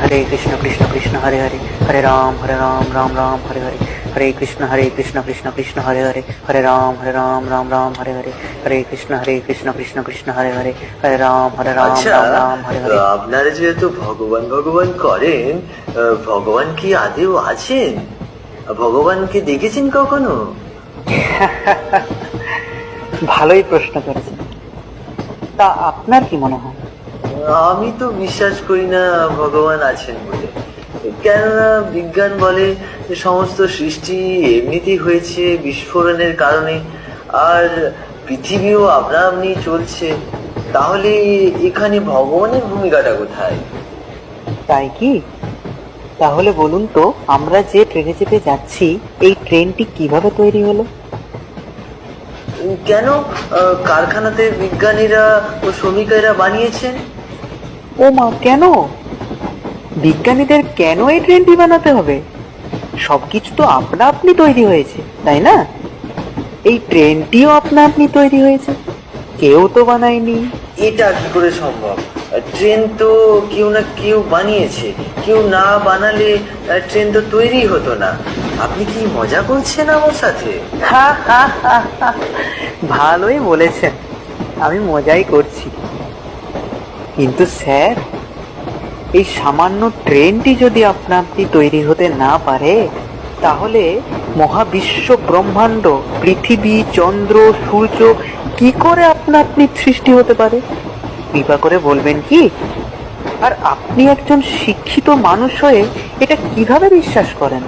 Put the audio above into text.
হরে কৃষ্ণ কৃষ্ণ কৃষ্ণ হরে হরে, হরে রাম রাম রাম হরে হরে, হরে কৃষ্ণ কৃষ্ণ কৃষ্ণ হরে হরে, হরে রাম রাম রাম হরে হরে, হরে কৃষ্ণ কৃষ্ণ কৃষ্ণ হরে হরে, হরে রাম আচ্ছা, রাম রাম হরে হরে। আপনারা যেহেতু ভগবান ভগবান করেন, ভগবান কি আদেও আছেন? ভগবানকে দেখেছেন কখনো? ভালোই প্রশ্ন করেছেন। তা আপনার কি মনে হয়? আমি তো বিশ্বাস করি না ভগবান আছেন বলে। কেননা বিজ্ঞান বলে যে সমস্ত সৃষ্টি এমনিতেই হয়েছে বিস্ফোরণের কারণে, আর পৃথিবীও আপনা আপনি চলছে। তাহলে এখানে ভগবানের ভূমিকাটা কোথায়? তাই কি? তাহলে বলুন তো, আমরা যে ট্রেনে চেপে যাচ্ছি, এই ট্রেনটি কিভাবে তৈরি হলো? কেন কারখানাতে বিজ্ঞানীরা ও শ্রমিকেরা বানিয়েছেন? ও মা, কেন? বিজ্ঞানীদের কেন এই ট্রেনটি বানাতে হবে? সবকিছু তো আপনা আপনি তৈরি হয়েছে, তাই না? এই ট্রেনটিও আপনা আপনি তৈরি হয়েছে, কেউ তো বানায়নি। এটা কি করে সম্ভব? ট্রেন তো কেউ না কেউ বানিয়েছে, কেউ না বানালে ট্রেন তো তৈরি হতো না। আপনি কি মজা করছেন আমার সাথে? হা হা হা হা। ভালোই বলেছেন, আমি মজাই করছি। কিন্তু স্যার, এই সামান্য ট্রেনটি যদি আপনা আপনি তৈরি হতে না পারে, তাহলে মহাবিশ্ব ব্রহ্মাণ্ড, পৃথিবী, চন্দ্র, সূর্য কি করে আপনা আপনি সৃষ্টি হতে পারে? কৃপা করে বলবেন কি? আর আপনি একজন শিক্ষিত মানুষ হয়ে এটা কিভাবে বিশ্বাস করেন?